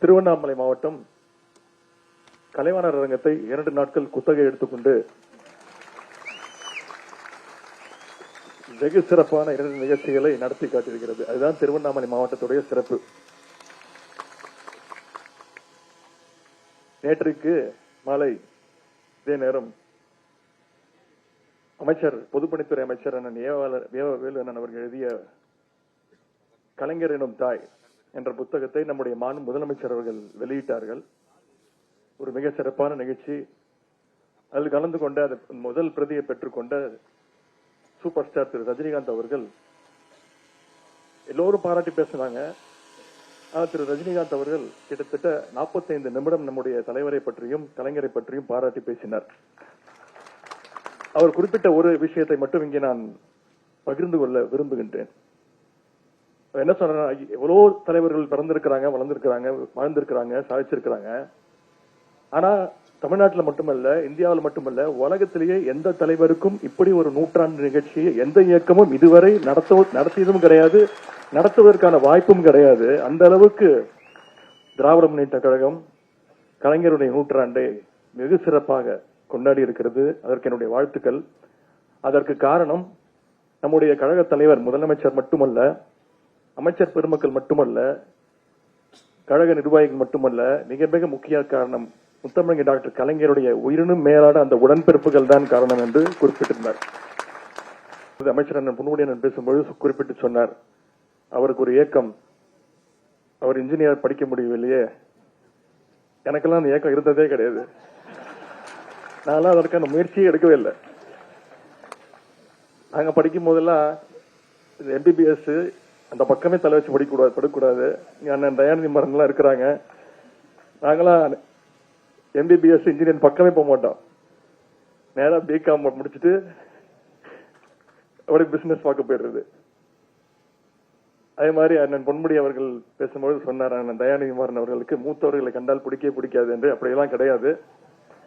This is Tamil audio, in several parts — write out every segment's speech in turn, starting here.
திருவண்ணாமலை மாவட்டம் கலைவாணர் அரங்கத்தை 2 நாட்கள் குத்தகை எடுத்துக்கொண்டு வெகு சிறப்பான 2 நிகழ்ச்சிகளை நடத்தி காட்டியிருக்கிறது. அதுதான் திருவண்ணாமலை மாவட்டத்துடைய சிறப்பு. நேற்றுக்கு மாலை இதே நேரம் அமைச்சர் பொதுப்பணித்துறை அமைச்சர் அண்ணன் வேலு அண்ணன் அவர்கள் எழுதிய கலைஞர் எனும் தாய் என்ற புத்தகத்தை நம்முடைய மாநில முதலமைச்சர் அவர்கள் வெளியிட்டார்கள். ஒரு மிக சிறப்பான நிகழ்ச்சி. அதில் கலந்து கொண்ட முதல் பிரதியை பெற்றுக்கொண்ட சூப்பர் ஸ்டார் திரு ரஜினிகாந்த் அவர்கள் எல்லோரும் பாராட்டி பேசினாங்க. திரு ரஜினிகாந்த் அவர்கள் கிட்டத்தட்ட 45 நிமிடம் நம்முடைய தலைவரை பற்றியும் கலைஞரை பற்றியும் பாராட்டி பேசினார். அவர் குறிப்பிட்ட ஒரு விஷயத்தை மட்டும் இங்கே நான் பகிர்ந்து கொள்ள விரும்புகின்றேன். என்ன சொன்ன, எவ்வளவு தலைவர்கள் பிறந்திருக்கிறாங்க, வளர்ந்திருக்கிறாங்க, வாழ்ந்திருக்கிறாங்க, சாதிச்சிருக்கிறாங்க. ஆனா தமிழ்நாட்டில் மட்டுமல்ல, இந்தியாவில் மட்டுமல்ல, உலகத்திலேயே எந்த தலைவருக்கும் இப்படி ஒரு நூற்றாண்டு நிகழ்ச்சியை எந்த இயக்கமும் இதுவரை நடத்தியதும் கிடையாது, நடத்துவதற்கான வாய்ப்பும் கிடையாது. அந்த அளவுக்கு திராவிட முன்னேற்ற கழகம் கலைஞருடைய நூற்றாண்டை வெகு சிறப்பாக கொண்டாடி இருக்கிறது. அதற்கு என்னுடைய வாழ்த்துக்கள். அதற்கு காரணம் நம்முடைய கழக தலைவர் முதலமைச்சர் மட்டுமல்ல, அமைச்சர் பெருமக்கள் மட்டுமல்ல, கழக நிர்வாகிகள் மட்டுமல்ல, மிக மிக முக்கிய காரணம் முத்தமிழ் டாக்டர் கலைஞருடைய உயிரினும் மேலான அந்த உடன்பிறப்புகள் தான் காரணம் என்று குறிப்பிட்டிருந்தார். அமைச்சர் அண்ணன் பொன்முடியன் பேசும்போது குறிப்பிட்டு சொன்னார், அவருக்கு ஒரு ஏக்கம், அவர் இன்ஜினியர் படிக்க முடியவில்லையே. எனக்கெல்லாம் அந்த ஏக்கம் இருந்ததே கிடையாது. நான் அதற்கான முயற்சியே எடுக்கவே இல்லை. நாங்க படிக்கும் போதெல்லாம் MBBS அந்த பக்கமே தலை வச்சு படிக்கக்கூடாது. அண்ணன் தயாநிதி மாறன்லாம் இருக்கிறாங்க. நாங்களாம் MBBS இன்ஜினியர் பக்கமே போக மாட்டோம். நேரா BCom முடிச்சுட்டு அவருக்கு பிசினஸ் பார்க்க போயிடுறது. அதே மாதிரி அண்ணன் பொன்முடி அவர்கள் பேசும்போது சொன்னார், அண்ணன் தயாநிதி மாறன் அவர்களுக்கு மூத்தவர்களை கண்டால் பிடிக்காது என்று. அப்படியெல்லாம் கிடையாது.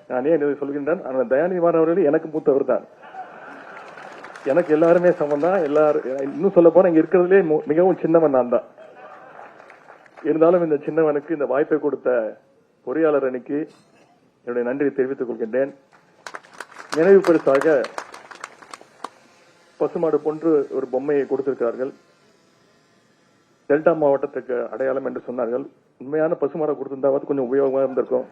நான் ஏன் சொல்கின்றேன், அண்ணன் தயாநிதி மாறன் அவர்கள் எனக்கு மூத்தவர் தான். எனக்கு எல்லாருமே சமம் தான். இன்னும் சொல்ல போனா இங்க இருக்கிறதுலே மிகவும் சின்னவன் நான் தான். இருந்தாலும் இந்த சின்னவனுக்கு இந்த வாய்ப்பை கொடுத்த பொறியாளர் அணிக்கு என்னுடைய நன்றியை தெரிவித்துக் கொள்கின்றேன். நினைவு பரிசாக பசுமாடு போன்று ஒரு பொம்மையை கொடுத்திருக்கிறார்கள். டெல்டா மாவட்டத்துக்கு அடையாளம் என்று சொன்னார்கள். உண்மையான பசுமாடை கொடுத்திருந்தாவது கொஞ்சம் உபயோகமா இருந்திருக்கும்.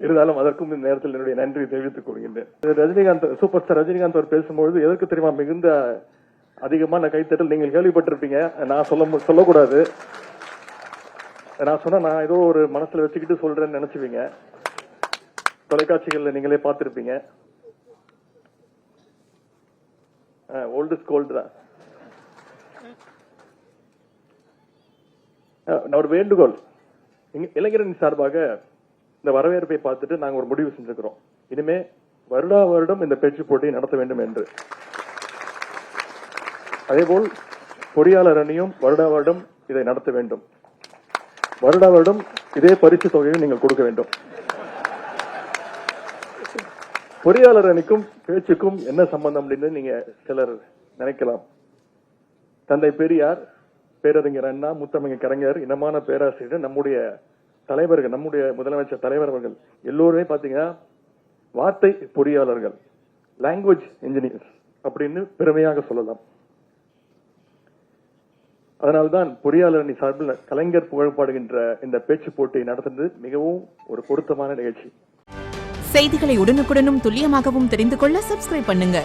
இருந்தாலும் அதற்கும் இந்த நேரத்தில் என்னுடைய நன்றி தெரிவித்துக் கொள்கின்றேன். ரஜினிகாந்த், சூப்பர் ஸ்டார் ரஜினிகாந்த் அவர் பேசும்பொழுது எதற்கு தெரியுமா மிகுந்த அதிகமான கைத்தட்டல் நீங்கள் கேள்விப்பட்டிருப்பீங்க. நான் சொல்லக்கூடாது. நான் சொன்னா நான் ஏதோ ஒரு மனசுல வச்சுக்கிட்டு சொல்றேன்னு நினைச்சுவீங்க. தொலைக்காட்சிகள்ல நீங்களே பார்த்திருப்பீங்க. ஓல்டு இஸ் கோல்டு தான். ஒரு வேண்டுகோள், இளைஞரணி சார்பாக இந்த வரவேற்பை பார்த்துட்டு நாங்க ஒரு முடிவு செஞ்சிருக்கிறோம். இனிமே வருடம் இந்த பேச்சு போட்டியை நடத்த வேண்டும் என்று. அதேபோல் பொறியாளர் அணியும் வருடம் இதை நடத்த வேண்டும். வருடம் இதே பரிசு தொகையும் நீங்கள் கொடுக்க வேண்டும். பொறியாளர் அணிக்கும் பேச்சுக்கும் என்ன சம்பந்தம் அப்படின்னு நீங்க சிலர் நினைக்கலாம். தந்தை பெரியார், பேரறிஞர் அண்ணா, முத்தமிழ் கலைஞர், இனமான பேராசிரியர், நம்முடைய தலைவர்கள், நம்முடைய முதலமைச்சர் தலைவர் அவர்கள் எல்லோருமே பாத்தீங்கன்னா வார்த்தை பொறியாளர்கள், லாங்குவேஜ் இன்ஜினியர்ஸ் அப்படின்னு பெருமையாக சொல்லலாம். அதனால்தான் பொறியாளர் அணி சார்பில் கலைஞர் புகழ்பாடுகின்ற இந்த பேச்சு போட்டியை நடத்துவது மிகவும் ஒரு பொருத்தமான நிகழ்ச்சி. செய்திகளை உடனுக்குடனும் துல்லியமாகவும் தெரிந்து கொள்ள சப்ஸ்கிரைப் பண்ணுங்க.